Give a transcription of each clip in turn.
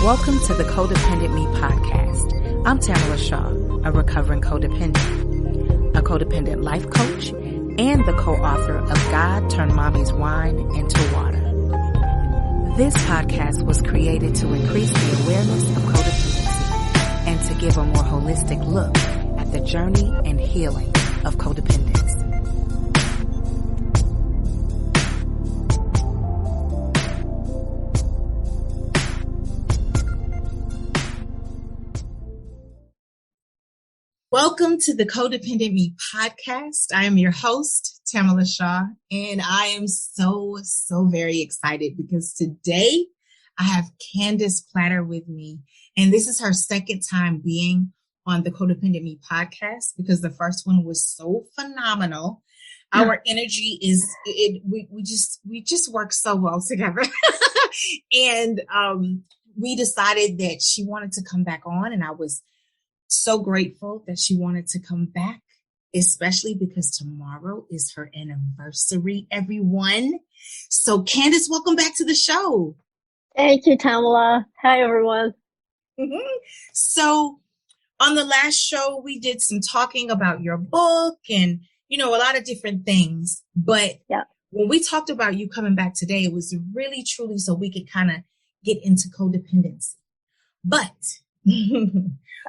Welcome to the Codependent Me podcast. I'm Tamala Shaw, a recovering codependent, a codependent life coach, and the co-author of God Turned Mommy's Wine into Water. This podcast was created to increase the awareness of codependency and to give a more holistic look at the journey and healing of codependence. Welcome to the Codependent Me podcast. I am your host, Tamala Shaw, and I am so very excited because today I have Candace Platter with me, and this is her second time being on the Codependent Me podcast because the first one was so phenomenal. Our energy is, we just work so well together. And we decided that she wanted to come back on, and I was so grateful that she wanted to come back, especially because tomorrow is her anniversary, everyone. So Candace, welcome back to the show. Thank you, Tamala. Hi, everyone. Mm-hmm. So on the last show, we did some talking about your book and, a lot of different things. But when we talked about you coming back today, it was really, truly so we could kind of get into codependency. But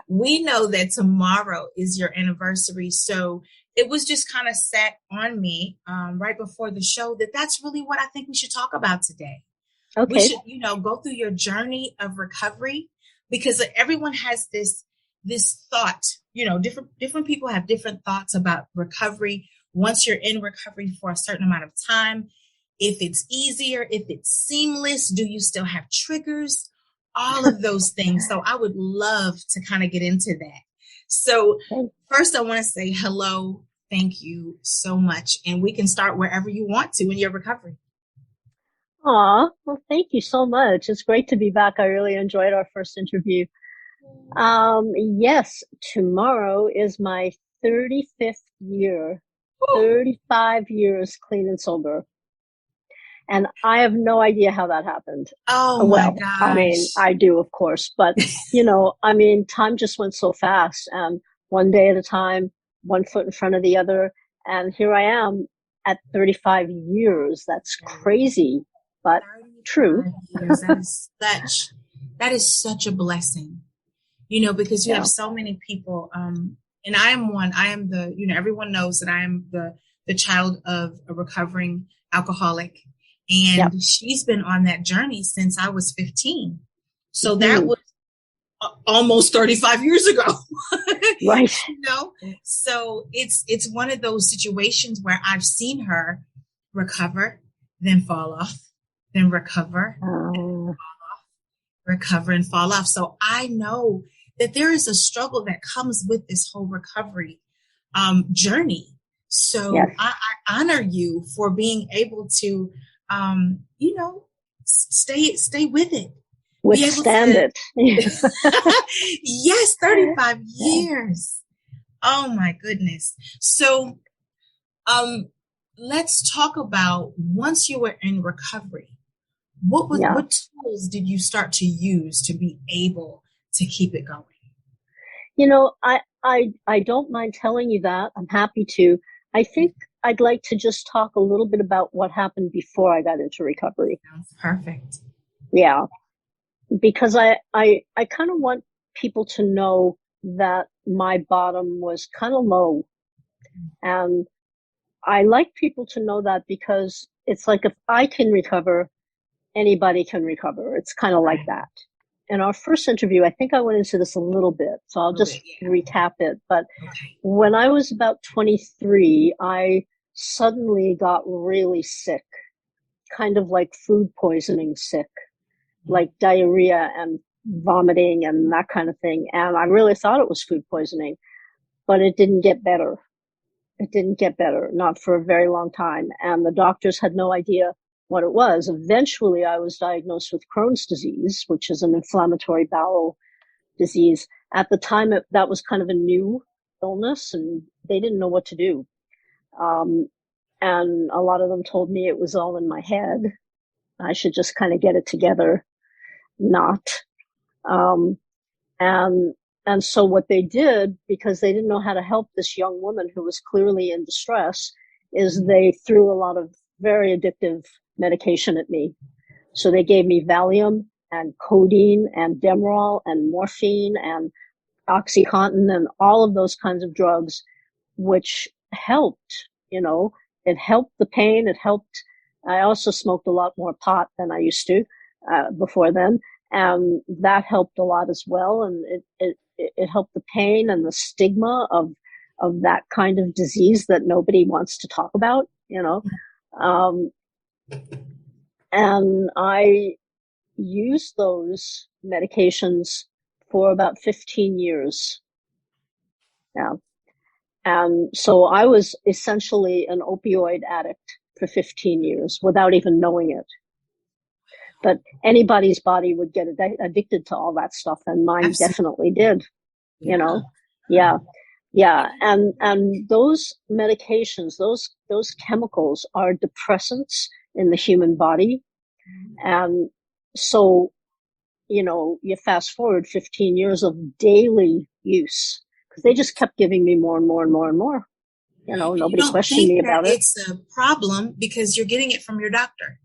we know that tomorrow is your anniversary. So it was just kind of set on me right before the show that's really what I think we should talk about today. Okay. We should, go through your journey of recovery because everyone has this thought, different people have different thoughts about recovery. Once you're in recovery for a certain amount of time, if it's easier, if it's seamless, do you still have triggers? All of those things. So I would love to kind of get into that. So first I want to say hello. Thank you so much. And we can start wherever you want to in your recovery. Aw, well, thank you so much. It's great to be back. I really enjoyed our first interview. Yes, tomorrow is my 35th year, 35 years clean and sober. And I have no idea how that happened. Oh, my gosh. I mean, I do, of course. But, time just went so fast. And one day at a time, one foot in front of the other. And here I am at 35 years. That's crazy, but true. That is such a blessing, because you have so many people. And I am one. I am everyone knows that I am the child of a recovering alcoholic. And she's been on that journey since I was 15. So that was almost 35 years ago. Right. So it's one of those situations where I've seen her recover, then fall off, then recover, and fall off, recover and fall off. So I know that there is a struggle that comes with this whole recovery journey. So I honor you for being able to stay with it. Withstand it. Yes, 35 years. Oh my goodness. So, let's talk about once you were in recovery, what tools did you start to use to be able to keep it going? I don't mind telling you that. I'm happy to. I think I'd like to just talk a little bit about what happened before I got into recovery. Sounds perfect. Yeah. Because I kind of want people to know that my bottom was kind of low. And I like people to know that because it's like if I can recover, anybody can recover. It's kind of like that. In our first interview, I think I went into this a little bit, so I'll just recap it. But when I was about 23, I suddenly got really sick, kind of like food poisoning sick, like diarrhea and vomiting and that kind of thing. And I really thought it was food poisoning, but it didn't get better. It didn't get better, not for a very long time. And the doctors had no idea what it was. Eventually, I was diagnosed with Crohn's disease, which is an inflammatory bowel disease. At the time, that was kind of a new illness, and they didn't know what to do. And a lot of them told me it was all in my head. I should just kind of get it together. Not. And and so what they did, because they didn't know how to help this young woman who was clearly in distress, is they threw a lot of very addictive medication at me. So they gave me Valium and codeine and Demerol and morphine and OxyContin and all of those kinds of drugs, which helped, it helped the pain. It helped. I also smoked a lot more pot than I used to before then. And that helped a lot as well. And it helped the pain and the stigma of that kind of disease that nobody wants to talk about, and I used those medications for about 15 years now. And so I was essentially an opioid addict for 15 years without even knowing it. But anybody's body would get addicted to all that stuff, and mine Absolutely. Definitely did. Yeah. And those medications, those chemicals are depressants in the human body. And so, you fast forward 15 years of daily use, because they just kept giving me more and more and more and more. Nobody questioned me about it. It's a problem because you're getting it from your doctor.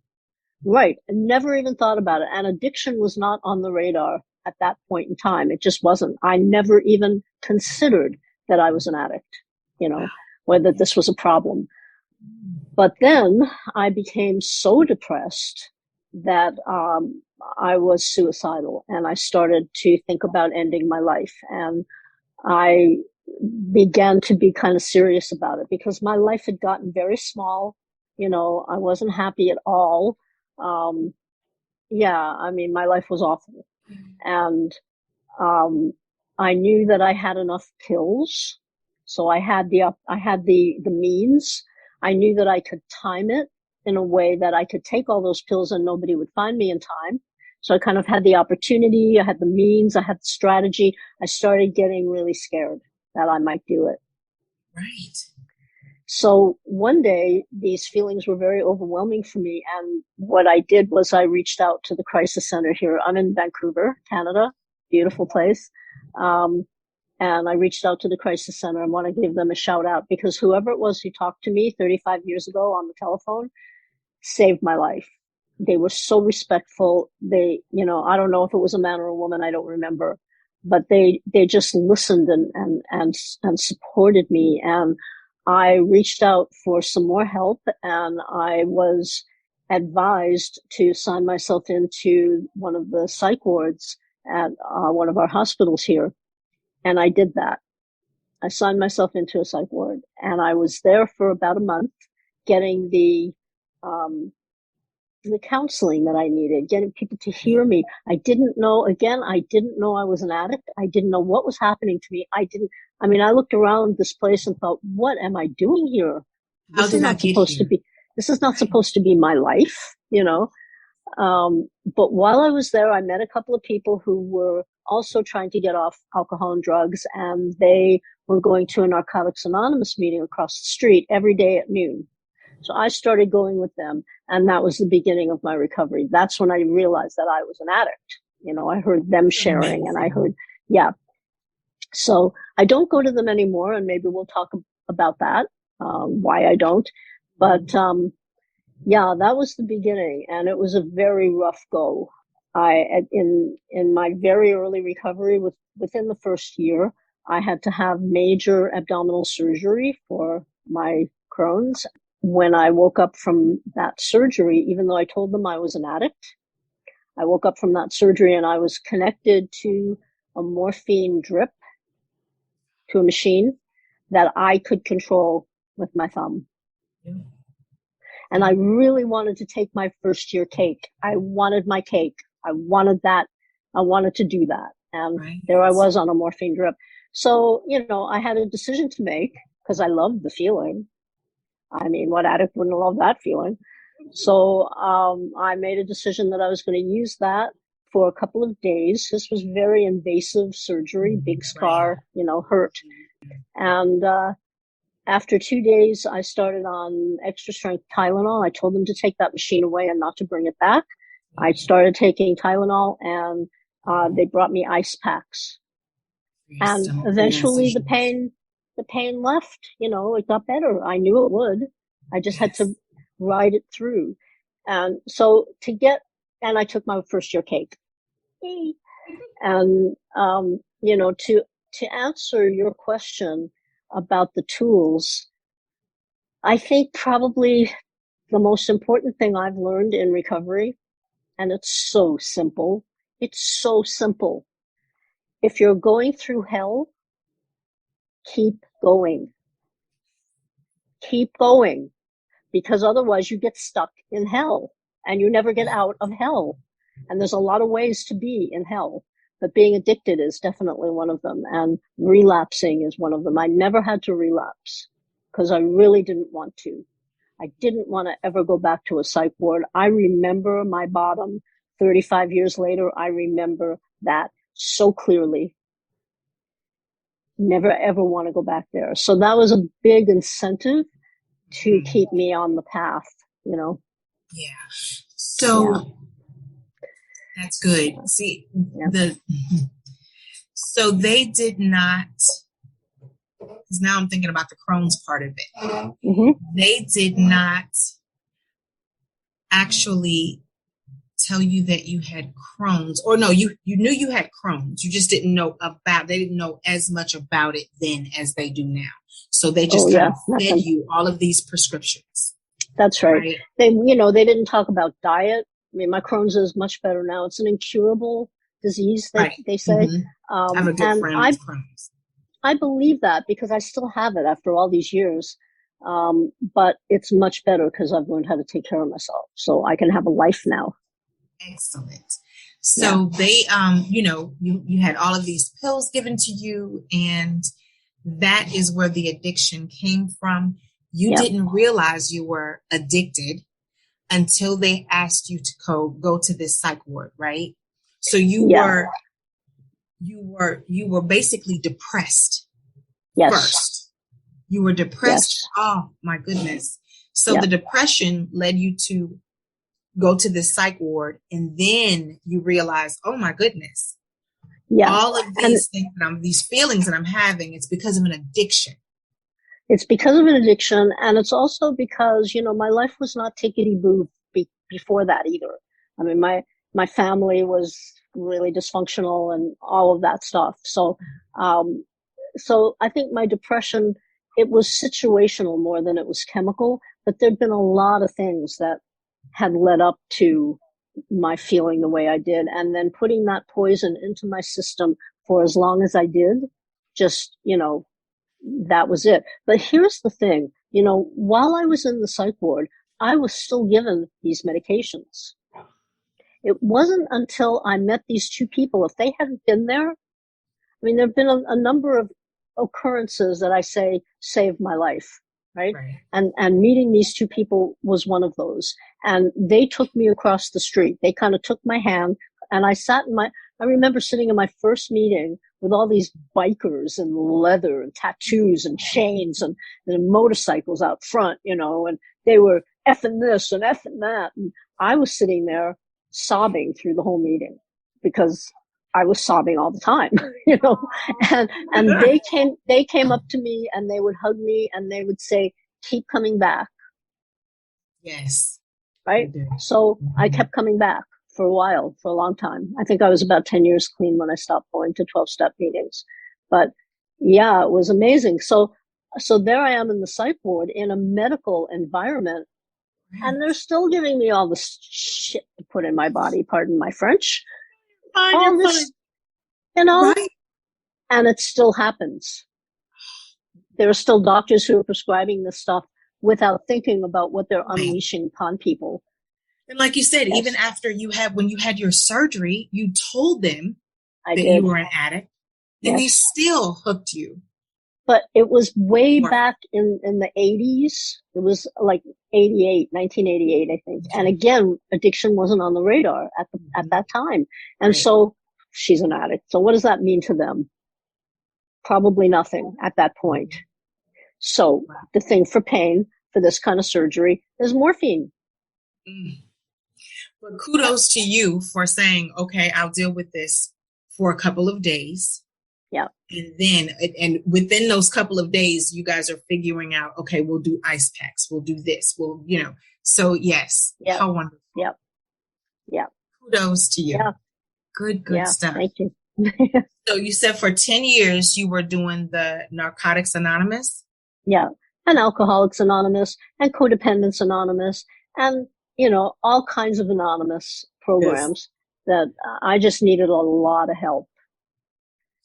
Right. I never even thought about it. And addiction was not on the radar at that point in time. It just wasn't. I never even considered that I was an addict, whether this was a problem. But then I became so depressed that I was suicidal, and I started to think about ending my life. And I began to be kind of serious about it because my life had gotten very small. I wasn't happy at all. My life was awful. And I knew that I had enough pills. So I had the means. I knew that I could time it in a way that I could take all those pills and nobody would find me in time. So I kind of had the opportunity, I had the means, I had the strategy. I started getting really scared that I might do it. Right. So one day, these feelings were very overwhelming for me. And what I did was I reached out to the crisis center here. I'm in Vancouver, Canada, beautiful place. And I reached out to the crisis center and want to give them a shout out, because whoever it was who talked to me 35 years ago on the telephone saved my life. They were so respectful. They, I don't know if it was a man or a woman, I don't remember, but they just listened and supported me. And I reached out for some more help, and I was advised to sign myself into one of the psych wards at one of our hospitals here. And I did that. I signed myself into a psych ward, and I was there for about a month getting the counseling that I needed, getting people to hear me. I didn't know I was an addict. I didn't know what was happening to me. I looked around this place and thought, what am I doing here? This is not supposed to be my life, But while I was there, I met a couple of people who were also trying to get off alcohol and drugs, and they were going to a Narcotics Anonymous meeting across the street every day at noon. So I started going with them, and that was the beginning of my recovery. That's when I realized that I was an addict. I heard them sharing, and I heard, So I don't go to them anymore, and maybe we'll talk about that, why I don't. But that was the beginning, and it was a very rough go. In my very early recovery, within the first year, I had to have major abdominal surgery for my Crohn's. When I woke up from that surgery, even though I told them I was an addict, I woke up from that surgery and I was connected to a morphine drip, to a machine that I could control with my thumb. Yeah. And I really wanted to take my first year cake. I wanted my cake. I wanted that. I wanted to do that. And There I was on a morphine drip. So, I had a decision to make, because I loved the feeling. What addict wouldn't love that feeling? So I made a decision that I was going to use that for a couple of days. This was very invasive surgery, big scar, hurt. And after 2 days, I started on extra strength Tylenol. I told them to take that machine away and not to bring it back. I started taking Tylenol, and They brought me ice packs. And eventually the pain left, it got better. I knew it would. I just had to ride it through. And so and I took my first year cake. And, to answer your question about the tools, I think probably the most important thing I've learned in recovery, and it's so simple. If you're going through hell, keep going. Keep going. Because otherwise you get stuck in hell and you never get out of hell. And there's a lot of ways to be in hell, but being addicted is definitely one of them. And relapsing is one of them. I never had to relapse because I really didn't want to. I didn't want to ever go back to a psych ward. I remember my bottom 35 years later. I remember that so clearly. Never ever want to go back there. So that was a big incentive to keep me on the path, Yeah. So that's good. See, so they did not, because now I'm thinking about the Crohn's part of it. Mm-hmm. They did not actually tell you that you had Crohn's, or no, you knew you had Crohn's. You just didn't know they didn't know as much about it then as they do now. So they just fed you all of these prescriptions. That's right. They didn't talk about diet. I mean, my Crohn's is much better now. It's an incurable disease, they say. I have a good friend with Crohn's. I believe that because I still have it after all these years. But it's much better because I've learned how to take care of myself. So I can have a life now. Excellent. So they, you had all of these pills given to you, and that is where the addiction came from. You didn't realize you were addicted until they asked you to go to this psych ward, right? So you were basically depressed first. You were depressed. Yes. Oh my goodness. So the depression led you to go to this psych ward, and then you realize, oh my goodness. Yeah. All of these things these feelings that I'm having, it's because of an addiction. It's because of an addiction. And it's also because, my life was not tickety-boo before that either. I mean, my family was really dysfunctional and all of that stuff. So, so I think my depression, it was situational more than it was chemical, but there'd been a lot of things that had led up to my feeling the way I did. And then putting that poison into my system for as long as I did, just, that was it. But here's the thing, while I was in the psych ward, I was still given these medications. It wasn't until I met these two people, if they hadn't been there, I mean, there've been a number of occurrences that I say saved my life. Right. And meeting these two people was one of those. And they took me across the street. They kind of took my hand, and I remember sitting in my first meeting with all these bikers and leather and tattoos and chains and motorcycles out front, and they were effing this and effing that. And I was sitting there sobbing through the whole meeting because I was sobbing all the time, and they came up to me and they would hug me and they would say, keep coming back. Yes. Right. So I kept coming back for a long time. I think I was about 10 years clean when I stopped going to 12-step meetings, but yeah, it was amazing. So there I am in the psych ward in a medical environment, and they're still giving me all this shit to put in my body. Pardon my French. All this, and it still happens. There are still doctors who are prescribing this stuff without thinking about what they're unleashing upon people. And like you said, even after when you had your surgery, you told them you were an addict, and they still hooked you. But it was way back in the 80s. It was like 1988, I think. And again, addiction wasn't on the radar at that time. And so she's an addict. So what does that mean to them? Probably nothing at that point. So the thing for pain for this kind of surgery is morphine. But kudos to you for saying, okay, I'll deal with this for a couple of days. Yeah. And then, and within those couple of days, you guys are figuring out, okay, we'll do ice packs. We'll do this. We'll, so yes. Yep. How wonderful. Yep. Yep. Kudos to you. Yeah. Good stuff. Thank you. So you said for 10 years, you were doing the Narcotics Anonymous? Yeah. And Alcoholics Anonymous and Codependence Anonymous and, all kinds of anonymous programs that I just needed a lot of help.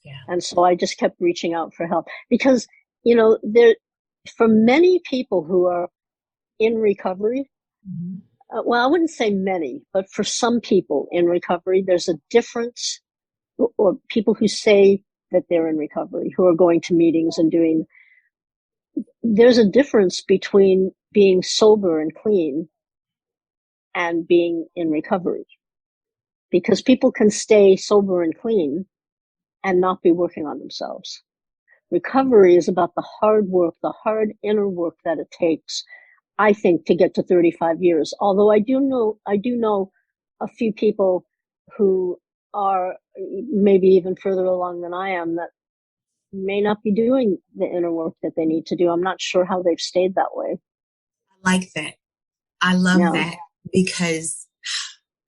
Yeah. And so I just kept reaching out for help because, for many people who are in recovery, well, I wouldn't say many, but for some people in recovery, there's a difference, or people who say that they're in recovery, who are going to meetings and there's a difference between being sober and clean and being in recovery, because people can stay sober and clean and not be working on themselves. Recovery is about the hard work, the hard inner work that it takes, I think, to get to 35 years. Although I do know a few people who are maybe even further along than I am that may not be doing the inner work that they need to do. I'm not sure how they've stayed that way. I like that. I love that because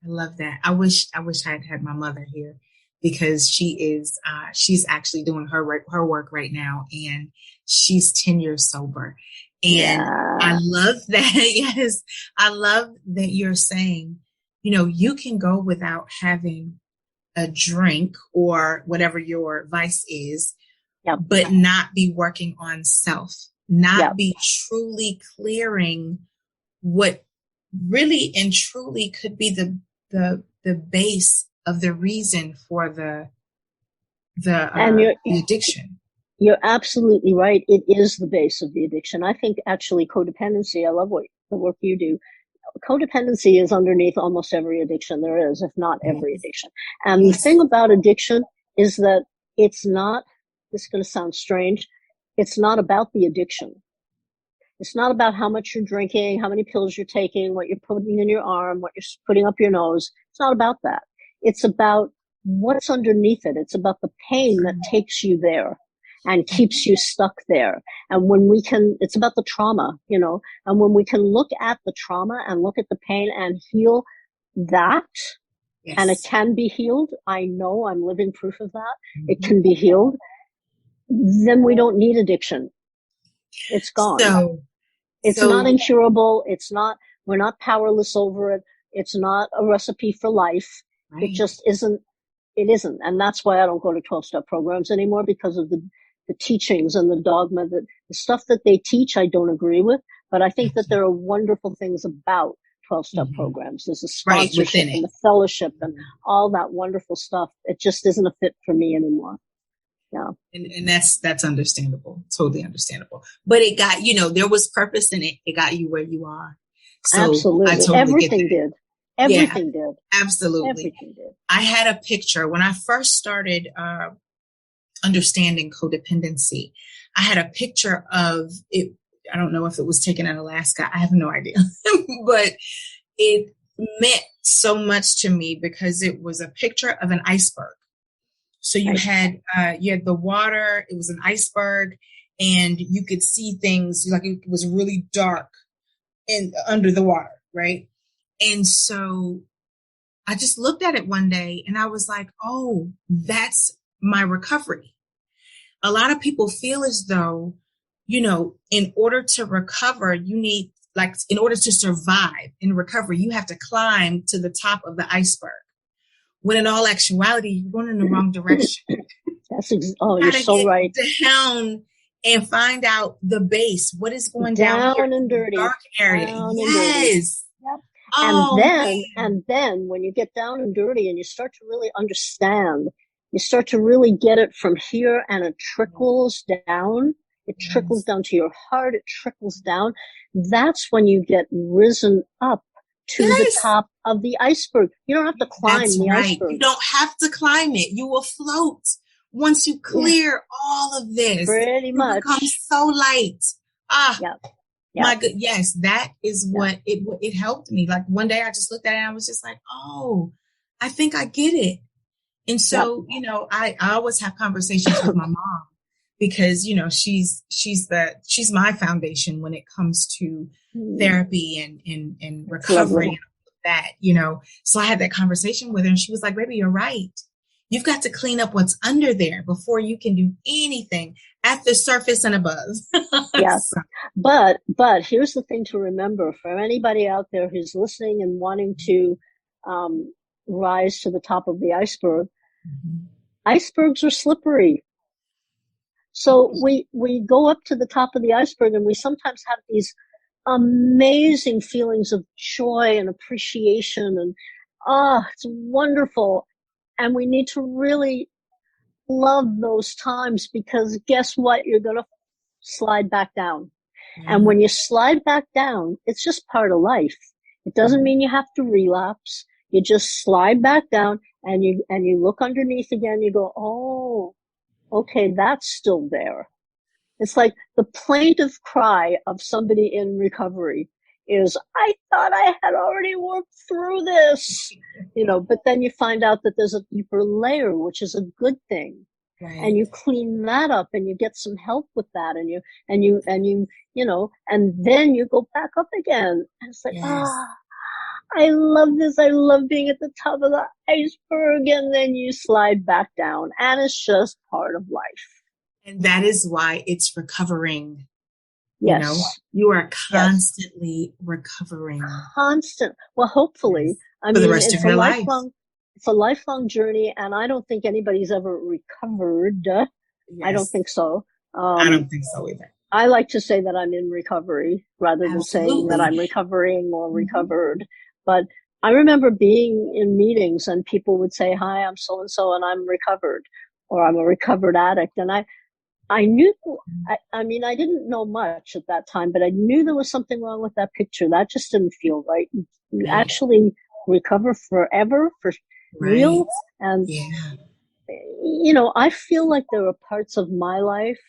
I love that. I wish I had my mother here, because she's actually doing her work right now, and she's 10 years sober. And I love that. Yes. I love that you're saying, you can go without having a drink or whatever your vice is, but not be working on self, not be truly clearing what really and truly could be the base of the reason for the addiction. You're absolutely right. It is the base of the addiction. I think actually codependency, I love the work you do. Codependency is underneath almost every addiction there is, if not every addiction. And the thing about addiction is that it's not, this is going to sound strange, it's not about the addiction. It's not about how much you're drinking, how many pills you're taking, what you're putting in your arm, what you're putting up your nose. It's not about that. It's about what's underneath it. It's about the pain that takes you there and keeps you stuck there. And it's about the trauma, and when we can look at the trauma and look at the pain and heal that, and it can be healed. I know, I'm living proof of that. It can be healed. Then we don't need addiction. It's gone. It's not incurable. We're not powerless over it. It's not a recipe for life. Right. It just isn't. It isn't. And that's why I don't go to 12-step programs anymore, because of the teachings and the dogma, the stuff that they teach, I don't agree with. But I think that there are wonderful things about 12-step programs. There's a sponsorship and the fellowship and all that wonderful stuff. It just isn't a fit for me anymore. Yeah. And that's understandable. Totally understandable. But it got, there was purpose in it. It got you where you are. So absolutely. I totally Everything did. Everything did. Absolutely. Everything did. I had a picture when I first started understanding codependency. I had a picture of it. I don't know if it was taken in Alaska. I have no idea. But it meant so much to me because it was a picture of an iceberg. So you had the water, it was an iceberg, and you could see things like it was really dark under the water, right? And so I just looked at it one day and I was like, oh, that's my recovery. A lot of people feel as though, in order to recover, you need, in order to survive in recovery, you have to climb to the top of the iceberg. When in all actuality, you're going in the wrong direction. You're so right. Down and find out the base. What is going down here and dirty, dark area? Yes. Yep. And then when you get down and dirty and you start to really understand, you start to really get it from here, and it trickles down. It trickles down to your heart. It trickles down. That's when you get risen up to the top of the iceberg. You don't have to climb iceberg. You don't have to climb it. You will float once you clear all of this. Pretty much. It becomes so light. My good. Yes, that is what it helped me. Like one day I just looked at it and I was just like, oh, I think I get it. And so, I always have conversations with my mom because, she's my foundation when it comes to therapy and recovery and that, So I had that conversation with her and she was like, baby, you're right. You've got to clean up what's under there before you can do anything at the surface and above. Yes. But here's the thing to remember for anybody out there who's listening and wanting to rise to the top of the iceberg. Mm-hmm. Icebergs are slippery. So we go up to the top of the iceberg and we sometimes have these amazing feelings of joy and appreciation and it's wonderful. And we need to really love those times because guess what? You're going to slide back down. Mm-hmm. And when you slide back down, it's just part of life. It doesn't mean you have to relapse. You just slide back down and you look underneath again. You go, oh, okay, that's still there. It's like the plaintive cry of somebody in recovery is, I thought I had already worked through this, but then you find out that there's a deeper layer, which is a good thing. Right. And you clean that up and you get some help with that and then you go back up again. And it's like, I love this. I love being at the top of the iceberg. And then you slide back down and it's just part of life. And that is why it's recovering. Yes. You are constantly recovering. Constant. Well, hopefully. For the rest of your life. It's a lifelong journey, and I don't think anybody's ever recovered. Yes. I don't think so. I don't think so either. I like to say that I'm in recovery rather than saying that I'm recovering or recovered. But I remember being in meetings and people would say, hi, I'm so-and-so and I'm recovered, or I'm a recovered addict. And I knew, I didn't know much at that time, but I knew there was something wrong with that picture. That just didn't feel right. You actually recover forever for real. And, I feel like there are parts of my life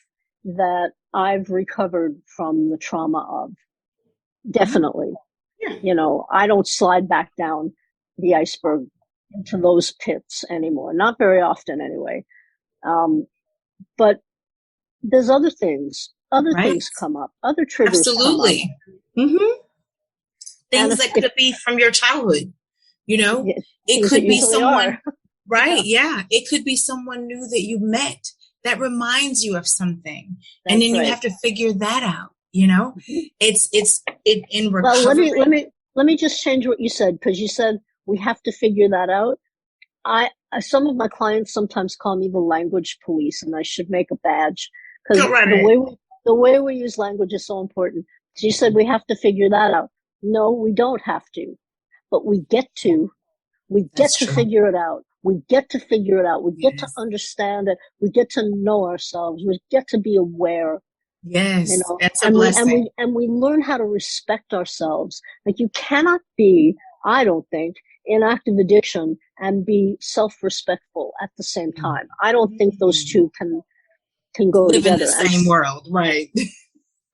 that I've recovered from the trauma of. Definitely. Yeah. I don't slide back down the iceberg into those pits anymore. Not very often anyway. But there's other things. Things come up. Other triggers Absolutely. Come up. Mm-hmm. Things that could be from your childhood. It could be someone, right? Yeah. It could be someone new that you met that reminds you of something. That's and then you have to figure that out. It's in recovery. Well, let me just change what you said, because you said we have to figure that out. Some of my clients sometimes call me the language police, and I should make a badge because the way we use language is so important. So you said we have to figure that out. No, we don't have to, but we get to. We get to figure it out. We get to figure it out. We get to understand it. We get to know ourselves. We get to be aware. Yes, that's a blessing. And we learn how to respect ourselves. Like you cannot be, I don't think, in active addiction and be self-respectful at the same time. I don't think those two can go live together. In the same world, right?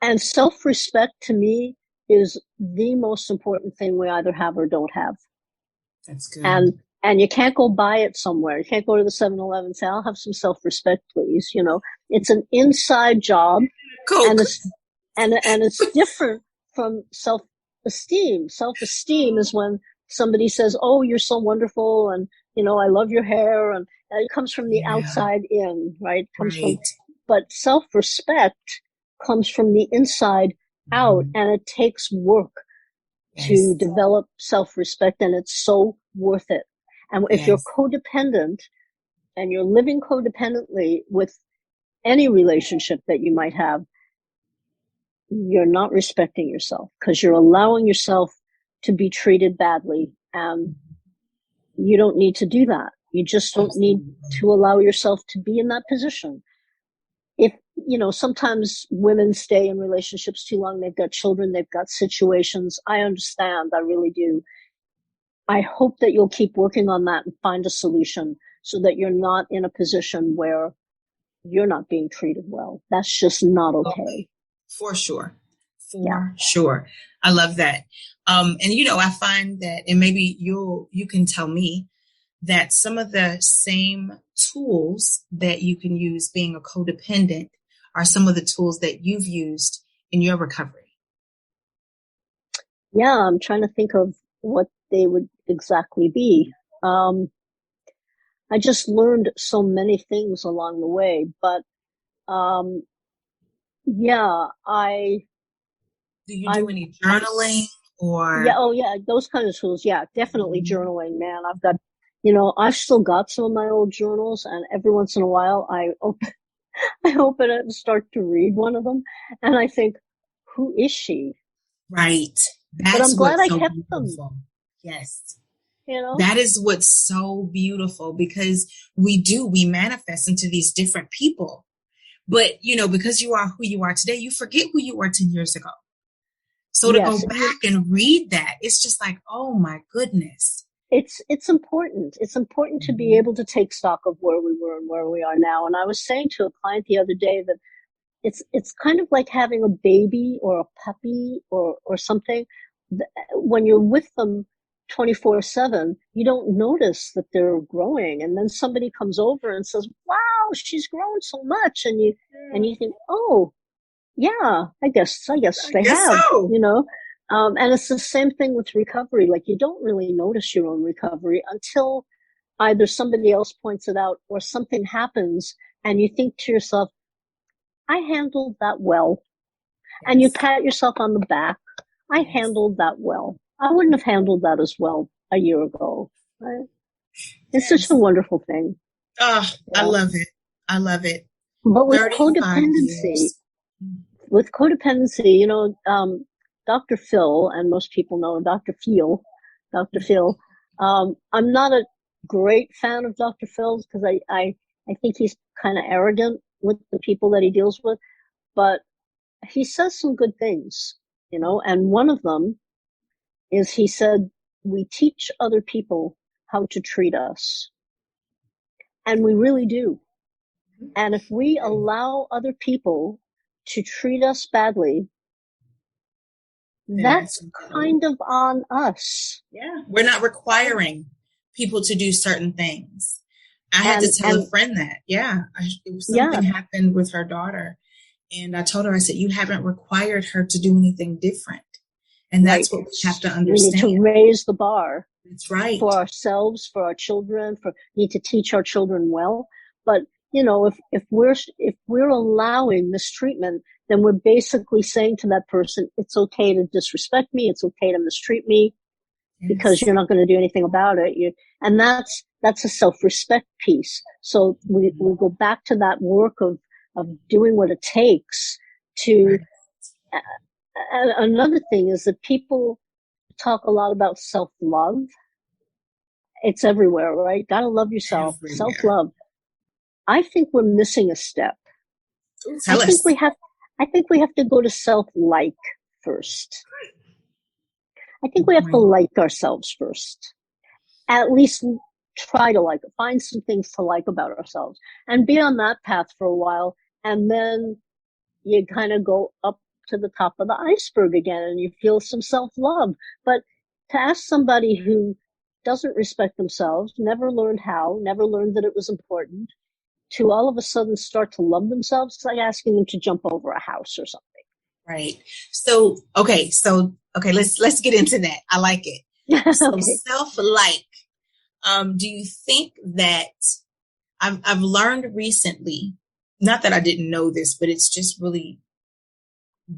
And self-respect to me is the most important thing we either have or don't have. That's good. And you can't go buy it somewhere. You can't go to the 7-Eleven and say, I'll have some self-respect, please. It's an inside job. Coke. And it's different from self-esteem. Self-esteem is when somebody says, oh, you're so wonderful. And, I love your hair. And it comes from the outside in, right? But self-respect comes from the inside out, and it takes work to develop self-respect, and it's so worth it. And if you're codependent and you're living codependently with any relationship that you might have, you're not respecting yourself because you're allowing yourself to be treated badly. And you don't need to do that. You just don't need to allow yourself to be in that position. If, sometimes women stay in relationships too long, they've got children, they've got situations. I understand. I really do. I hope that you'll keep working on that and find a solution so that you're not in a position where you're not being treated well. That's just not okay. For sure. Sure. I love that. And I find that, and maybe you can tell me, that some of the same tools that you can use being a codependent are some of the tools that you've used in your recovery. Yeah, I'm trying to think of what they would exactly be. I just learned so many things along the way, but yeah, Do you do any journaling or? Yeah, oh yeah, those kind of tools. Yeah, definitely journaling, man. I've got, you know, I've still got some of my old journals, and every once in a while I open I open it and start to read one of them, and I think, who is she? Right. But I'm That's glad what's I so kept them, beautiful. Yes. you know? That is what's so beautiful, because we manifest into these different people. But, you know, because you are who you are today, you forget who you were 10 years ago. So to go Yes, back and read that, it's just like, oh my goodness. it's important. It's important to be able to take stock of where we were and where we are now. And I was saying to a client the other day that it's kind of like having a baby or a puppy or something. When you're with them 24/7, you don't notice that they're growing, and then somebody comes over and says, wow, she's grown so much, and you think, oh yeah, I guess I they guess have, so. you know. And it's the same thing with recovery. Like, you don't really notice your own recovery until either somebody else points it out or something happens and you think to yourself, I handled that well. And you Yes. pat yourself on the back. I handled that well. I wouldn't have handled that as well a year ago. Right? It's such a Yes. wonderful thing. Oh, I Yeah. love it. I love it. But 35 years. with codependency, you know, Dr. Phil, and most people know Dr. Phil. I'm not a great fan of Dr. Phil's because I think he's kind of arrogant with the people that he deals with, but he says some good things, you know, and one of them is he said, we teach other people how to treat us. And we really do. And if we allow other people to treat us badly, that's kind of on us. Yeah. We're not requiring people to do certain things. I had to tell a friend that. Yeah. Something happened with her daughter. And I told her, I said, you haven't required her to do anything different. And that's what we have to understand. We need to raise the bar. That's right. For ourselves, for our children, need to teach our children well. But, you know, if we're allowing mistreatment, then we're basically saying to that person, it's okay to disrespect me. It's okay to mistreat me because you're not going to do anything about it. And that's a self-respect piece. So we go back to that work of doing what it takes to, another thing is that people talk a lot about self-love. It's everywhere, right? Gotta love yourself. Everywhere. Self-love. I think we're missing a step. I think we have to go to self-like first. I think we have to like ourselves first. At least try to like it. Find some things to like about ourselves and be on that path for a while. And then you kind of go up to the top of the iceberg again and you feel some self-love. But to ask somebody who doesn't respect themselves, never learned how, never learned that it was important, to all of a sudden start to love themselves, it's like asking them to jump over a house or something. Right. So, okay, let's get into that. I like it. So okay. Self-like, do you think that I've learned recently, not that I didn't know this, but it's just really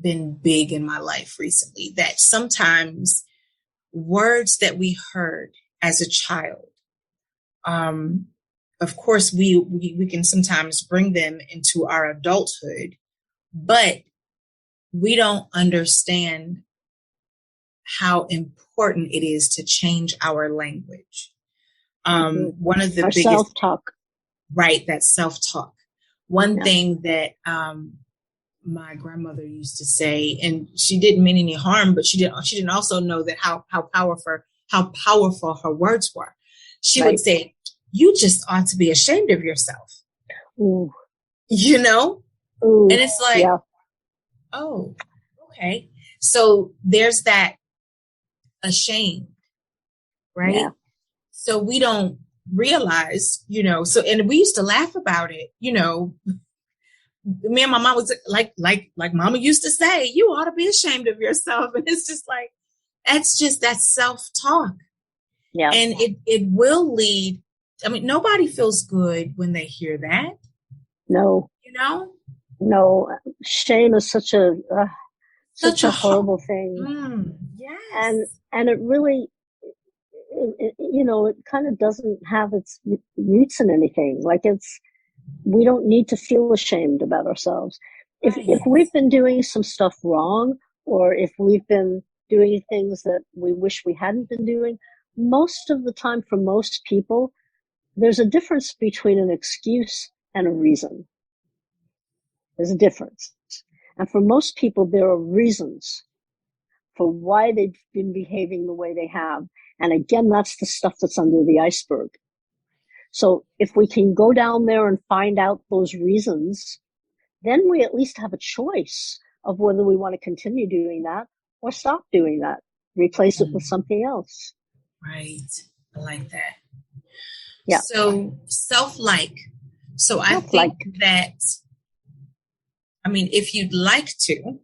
been big in my life recently, that sometimes words that we heard as a child, of course, we can sometimes bring them into our adulthood, but we don't understand how important it is to change our language. One of the biggest self-talk. Right, that self-talk. One thing that my grandmother used to say, and she didn't mean any harm, but she didn't also know that how powerful her words were. She would say, you just ought to be ashamed of yourself. Ooh. You know? Ooh. And it's like, oh, okay. So there's that ashamed, right? Yeah. So we don't realized, so, and we used to laugh about it, me and my mom was like mama used to say, you ought to be ashamed of yourself. And it's just like, that's self-talk. Yeah. And it will lead, nobody feels good when they hear that. No. No, shame is such a horrible thing. Yes. And it really, it kind of doesn't have its roots in anything. Like we don't need to feel ashamed about ourselves. If we've been doing some stuff wrong, or if we've been doing things that we wish we hadn't been doing, most of the time for most people, there's a difference between an excuse and a reason. There's a difference. And for most people, there are reasons for why they've been behaving the way they have. And again, that's the stuff that's under the iceberg. So if we can go down there and find out those reasons, then we at least have a choice of whether we want to continue doing that or stop doing that, replace it with something else. Right. I like that. Yeah. So self-like. So I think that, if you'd like to,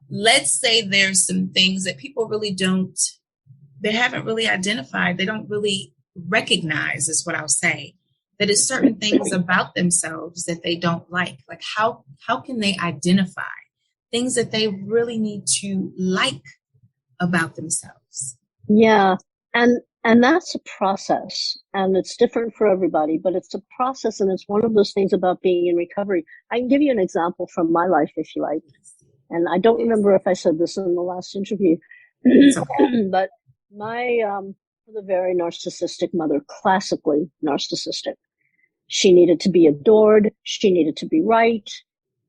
let's say there's some things that people really they haven't really identified. They don't really recognize, is what I'll say, that it's certain things about themselves that they don't like. Like how can they identify things that they really need to like about themselves? Yeah. And that's a process, and it's different for everybody, but it's a process, and it's one of those things about being in recovery. I can give you an example from my life if you like. And I don't remember if I said this in the last interview, but my was a very narcissistic mother, classically narcissistic. She needed to be adored. She needed to be right.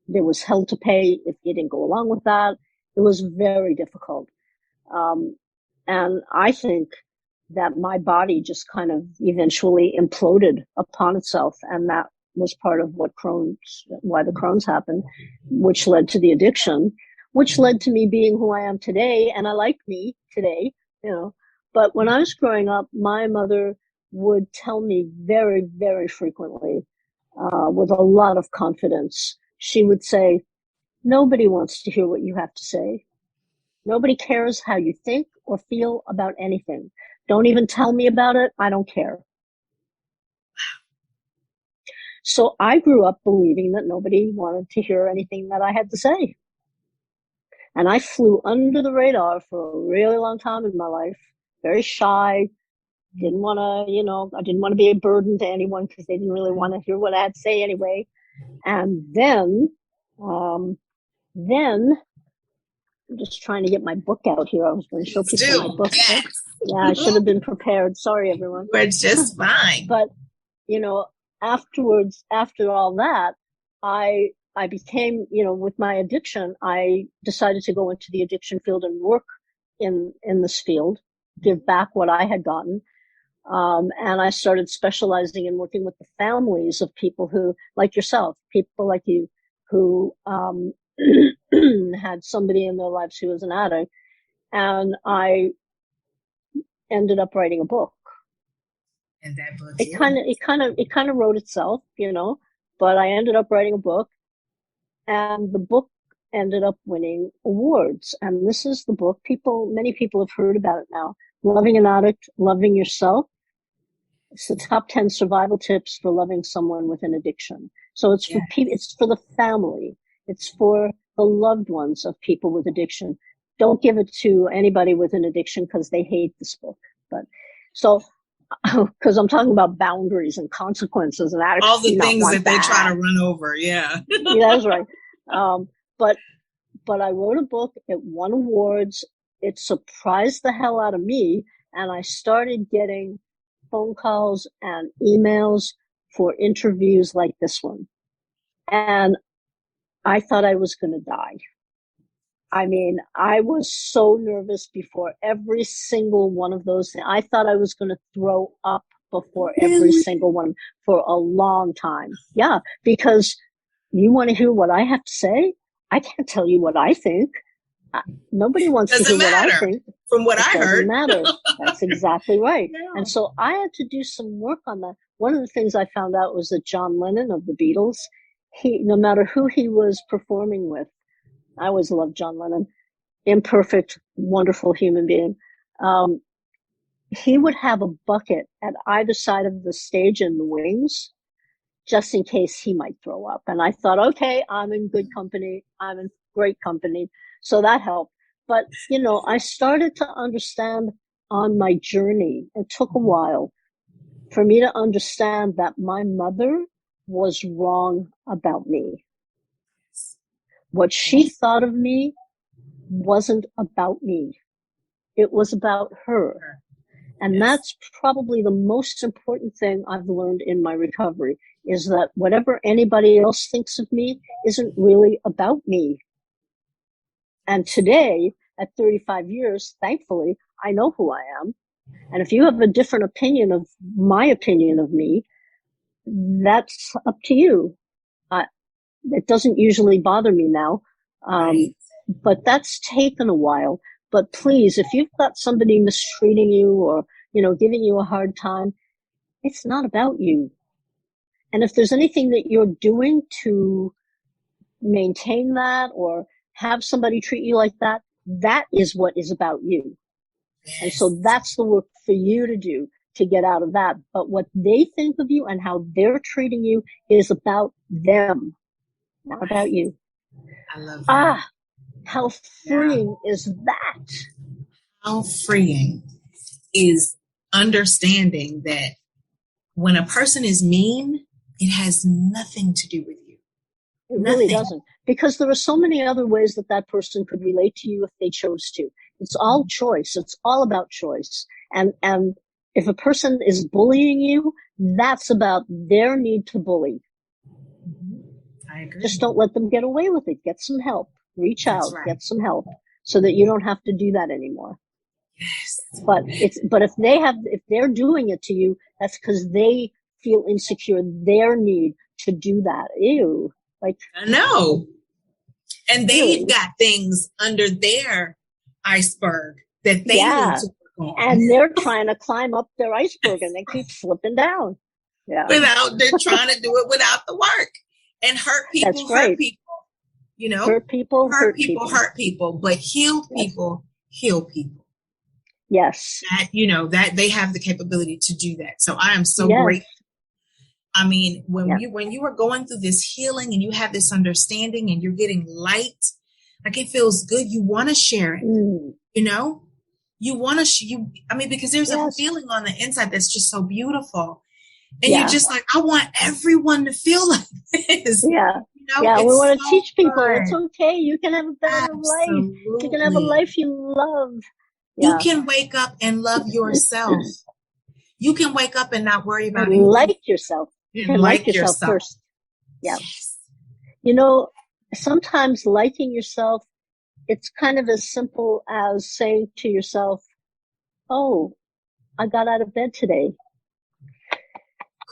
There was hell to pay if you didn't go along with that. It was very difficult. And I think that my body just kind of eventually imploded upon itself. And that was part of why the Crohn's happened, which led to the addiction, which led to me being who I am today. And I like me today, But when I was growing up, my mother would tell me very, very frequently, with a lot of confidence, she would say, nobody wants to hear what you have to say. Nobody cares how you think or feel about anything. Don't even tell me about it. I don't care. So I grew up believing that nobody wanted to hear anything that I had to say. And I flew under the radar for a really long time in my life. Very shy. Didn't want to, I didn't want to be a burden to anyone because they didn't really want to hear what I had to say anyway. And then I'm just trying to get my book out here. I was going to show people my book. Yes. Yeah, I should have been prepared. Sorry, everyone. We're just fine. But, afterwards, after all that, I became, with my addiction, I decided to go into the addiction field and work in this field, give back what I had gotten. And I started specializing in working with the families of people who, like yourself, people like you, who had somebody in their lives who was an addict. And I ended up writing a book. And that book, it kind of wrote itself, but I ended up writing a book, and the book ended up winning awards. And this is the book many people have heard about it now. Loving an Addict, Loving Yourself. It's the top 10 survival tips for loving someone with an addiction. So it's for people, it's for the family. It's for the loved ones of people with addiction. Don't give it to anybody with an addiction because they hate this book. But so, because I'm talking about boundaries and consequences and addicts. All the things that they try to run over. Yeah. Yeah, that's right. But I wrote a book. It won awards. It surprised the hell out of me. And I started getting phone calls and emails for interviews like this one. And I thought I was going to die. I mean, I was so nervous before every single one of those things. I thought I was going to throw up before every single one for a long time. Yeah, because you want to hear what I have to say? I can't tell you what I think. Nobody wants to hear what I think. From what I heard. It doesn't matter. That's exactly right. Yeah. And so I had to do some work on that. One of the things I found out was that John Lennon of the Beatles, no matter who he was performing with, I always loved John Lennon, imperfect, wonderful human being. He would have a bucket at either side of the stage in the wings, just in case he might throw up. And I thought, okay, I'm in good company. I'm in great company. So that helped. But, I started to understand on my journey, it took a while for me to understand that my mother was wrong about me. What she thought of me wasn't about me. It was about her. And that's probably the most important thing I've learned in my recovery, is that whatever anybody else thinks of me isn't really about me. And today, at 35 years, thankfully, I know who I am. And if you have a different opinion of my opinion of me, that's up to you. It doesn't usually bother me now. But that's taken a while. But please, if you've got somebody mistreating you or, giving you a hard time, it's not about you. And if there's anything that you're doing to maintain that or have somebody treat you like that, that is what is about you. And so that's the work for you to do to get out of that. But what they think of you and how they're treating you is about them, not about you. I love that. How freeing is that? How freeing is understanding that when a person is mean, it has nothing to do with you. It really doesn't. Because there are so many other ways that person could relate to you if they chose to. It's all choice. It's all about choice. And if a person is bullying you, that's about their need to bully. I agree. Just don't let them get away with it. Get some help. Reach out, get some help so that you don't have to do that anymore. Yes. But if they're doing it to you, that's because they feel insecure, their need to do that. Ew. Like, I know. And they've got things under their iceberg that they need to work on. And they're trying to climb up their iceberg and they keep slipping down. Yeah. They're trying to do it without the work. And hurt people, That's right. hurt people. Hurt people, hurt people, but healed people, heal people. Yes. That they have the capability to do that. So I am so grateful. I mean, when you are going through this healing and you have this understanding and you're getting light, like it feels good. You want to share it, you want to, because there's a feeling on the inside that's just so beautiful. And you're just like, I want everyone to feel like this. Yeah. We want to teach people it's okay. You can have a better life. You can have a life you love. You can wake up and love yourself. You can wake up and not worry about anything. Like yourself. You can like yourself first. Yeah. Yes. Sometimes liking yourself, it's kind of as simple as saying to yourself, oh, I got out of bed today.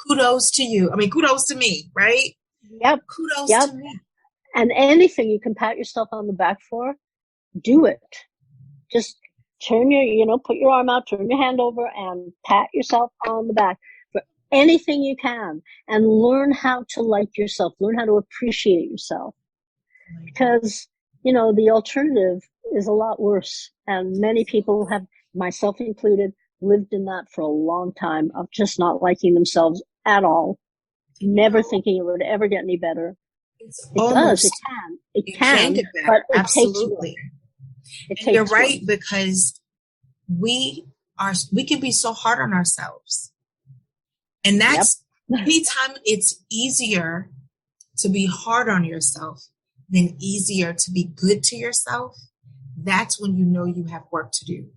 Kudos to you. Kudos to me, right? Yep. Kudos to me. And anything you can pat yourself on the back for, do it. Just turn put your arm out, turn your hand over and pat yourself on the back for anything you can and learn how to like yourself, learn how to appreciate yourself. Because, the alternative is a lot worse. And many people have, myself included, lived in that for a long time of just not liking themselves at all, never thinking it would ever get any better. It can get better. But it absolutely. Takes you're right, because we can be so hard on ourselves. And that's anytime it's easier to be hard on yourself than easier to be good to yourself, that's when you have work to do.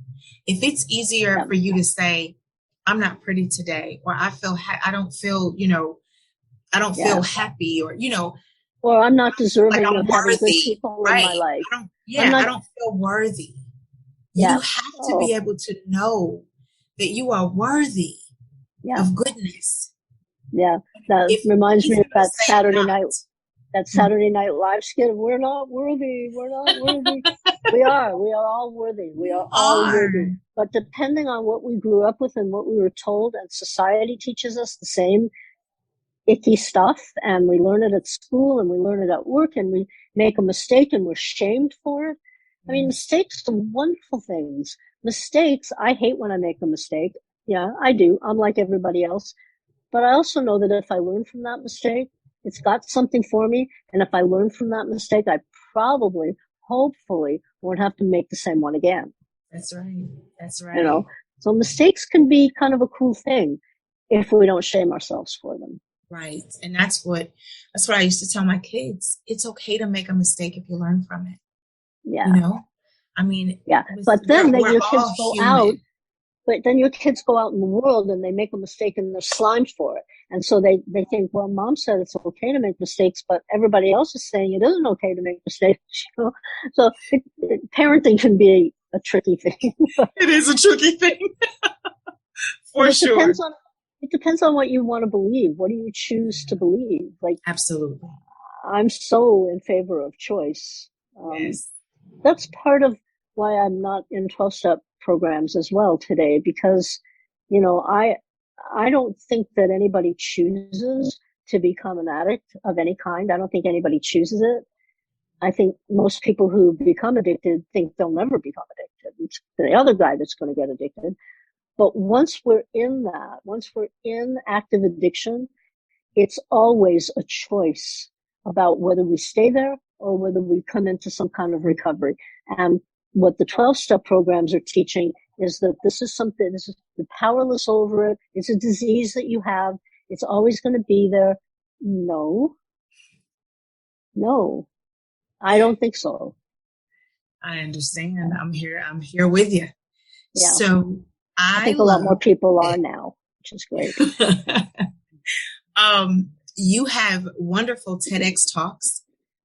If it's easier for you to say, I'm not pretty today, or I don't feel happy, or I'm not deserving like of having good people in my life. I don't feel worthy. You have to be able to know that you are worthy of goodness. Yeah, that reminds me of that Saturday night. that Saturday Night Live skit of we're not worthy. We are all worthy. We are all worthy. But depending on what we grew up with and what we were told, and society teaches us the same icky stuff, and we learn it at school and we learn it at work, and we make a mistake and we're shamed for it. I mean, mistakes are wonderful things. Mistakes, I hate when I make a mistake. Yeah, I do. I'm like everybody else. But I also know that if I learn from that mistake, it's got something for me. And if I learn from that mistake, I probably, hopefully, won't have to make the same one again. That's right. That's right. You know, so mistakes can be kind of a cool thing if we don't shame ourselves for them. Right. And that's what I used to tell my kids. It's okay to make a mistake if you learn from it. Yeah. You know, I mean, yeah. But then your kids go out. But then your kids go out in the world and they make a mistake and they're slimed for it. And so they think, well, mom said it's okay to make mistakes, but everybody else is saying it isn't okay to make mistakes. You know? So parenting can be a tricky thing. It is a tricky thing. For sure. It depends on what you want to believe. What do you choose to believe? Like, absolutely. I'm so in favor of choice. Yes. That's part of why I'm not in 12-step programs as well today, because, you know, I don't think that anybody chooses to become an addict of any kind. I don't think anybody chooses it. I think most people who become addicted think they'll never become addicted. It's the other guy that's going to get addicted. But once we're in active addiction, it's always a choice about whether we stay there or whether we come into some kind of recovery. And what the 12-step programs are teaching is that this is you're powerless over it. It's a disease that you have. It's always going to be there. No, I don't think so. I understand. I'm here with you. Yeah. So I think a lot more people are now, which is great. You have wonderful TEDx talks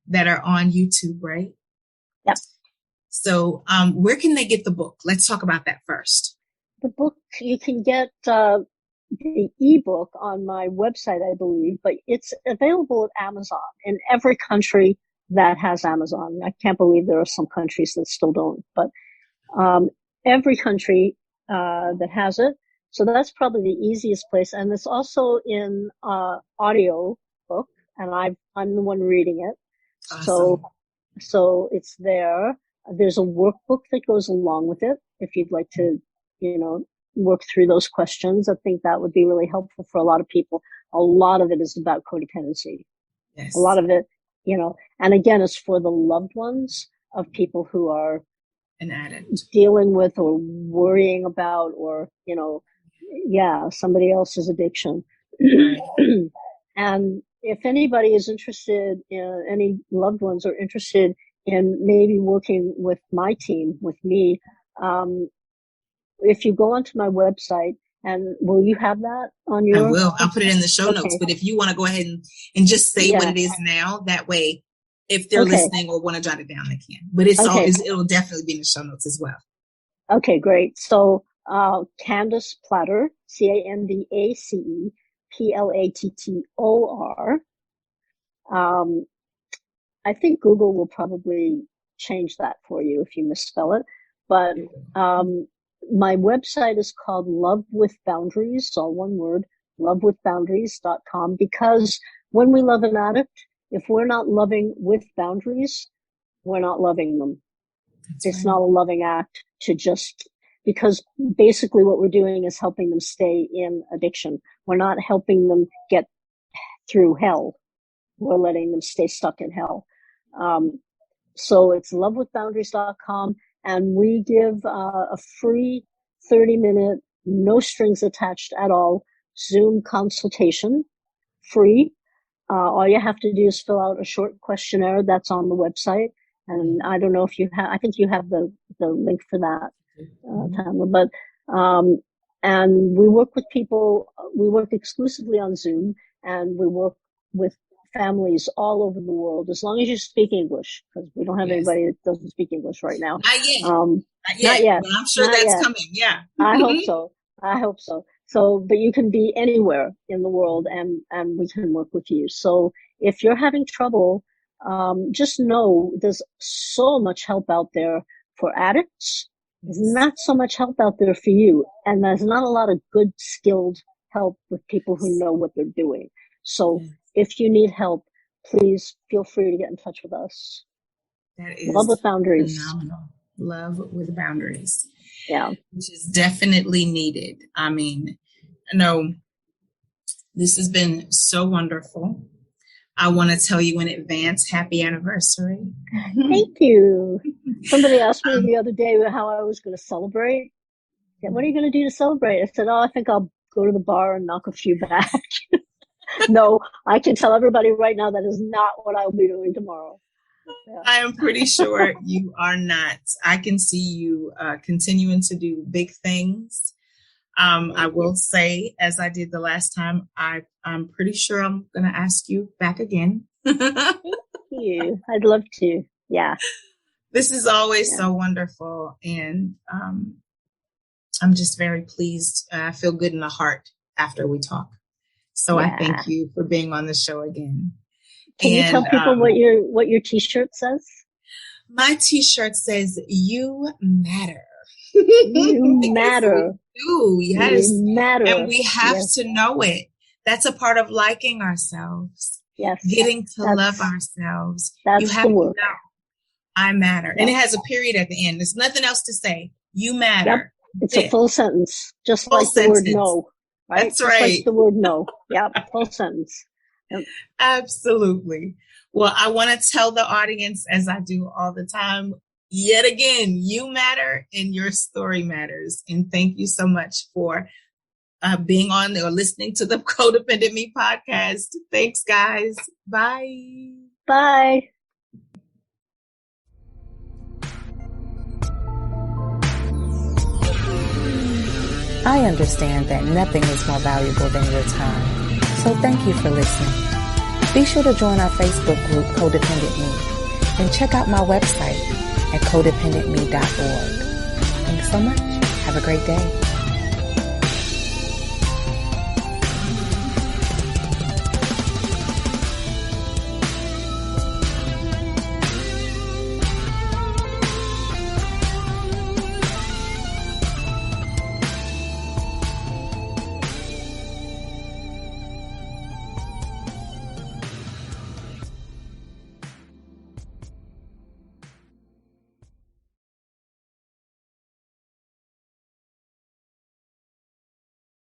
that are on YouTube, right? Yep. So where can they get the book? Let's talk about that first. The book, you can get the ebook on my website, I believe, but it's available at Amazon in every country that has Amazon. I can't believe there are some countries that still don't, but every country that has it. So that's probably the easiest place. And it's also in audio book, and I'm the one reading it. Awesome. So it's there. There's a workbook that goes along with it if you'd like to, you know, work through those questions. I think that would be really helpful for a lot of people. A lot of it is about codependency. Yes. A lot of it, you know, and again, it's for the loved ones of people who are an addict, dealing with or worrying about, or, you know, somebody else's addiction. Right. And if anybody is interested in, any loved ones are interested in maybe working with my team, with me, if you go onto my website, and will you have that on your? I will. I'll put it in the show notes. But if you want to go ahead and just say what it is now, that way, if they're listening or want to jot it down, they can. But it'll definitely be in the show notes as well. Okay, great. So Candace Platter, CandacePlattor. I think Google will probably change that for you if you misspell it. But my website is called Love with Boundaries, all one word, lovewithboundaries.com, because when we love an addict, if we're not loving with boundaries, we're not loving them. It's not a loving act to just, because basically what we're doing is helping them stay in addiction. We're not helping them get through hell. We're letting them stay stuck in hell. So it's lovewithboundaries.com, and we give a free 30-minute, no strings attached at all, Zoom consultation, free. All you have to do is fill out a short questionnaire that's on the website. And I don't know if you have, I think you have the link for that, Tamala. But, and we work with people, we work exclusively on Zoom, and we work with families all over the world, as long as you speak English, because we don't have anybody that doesn't speak English right now. Not yet. But I'm sure that's coming. Yeah. I hope so. So, but you can be anywhere in the world, and we can work with you. So if you're having trouble, just know there's so much help out there for addicts. There's not so much help out there for you. And there's not a lot of good, skilled help with people who know what they're doing. So if you need help, please feel free to get in touch with us. That is Love with boundaries. Phenomenal. Love with boundaries. Yeah. Which is definitely needed. I mean, no, this has been so wonderful. I want to tell you in advance, happy anniversary. Thank you. Somebody asked me the other day how I was going to celebrate. Yeah, what are you going to do to celebrate? I said, I think I'll go to the bar and knock a few back. No, I can tell everybody right now that is not what I'll be doing tomorrow. Yeah. I am pretty sure you are not. I can see you continuing to do big things. I will say, as I did the last time, I'm pretty sure I'm going to ask you back again. Thank you. I'd love to. Yeah. This is always so wonderful. And I'm just very pleased. I feel good in the heart after we talk. So I thank you for being on the show again. Can you tell people what your t-shirt says? My t-shirt says, "You matter." You matter. Do. Yes. You matter. And we have to know it. That's a part of liking ourselves. Yes. Getting to love ourselves. That's you have the to word. know, I matter. And it has a period at the end. There's nothing else to say. You matter. Yep. It's a full sentence. Just like the word no. Right? That's right. Just like the word no. Yeah. Full sentence. Yep. Absolutely. Well, I want to tell the audience, as I do all the time, yet again, you matter and your story matters. And thank you so much for being on or listening to the Codependent Me podcast. Thanks, guys. Bye. Bye. I understand that nothing is more valuable than your time. So thank you for listening. Be sure to join our Facebook group, Codependent Me, and check out my website at codependentme.org. Thanks so much. Have a great day.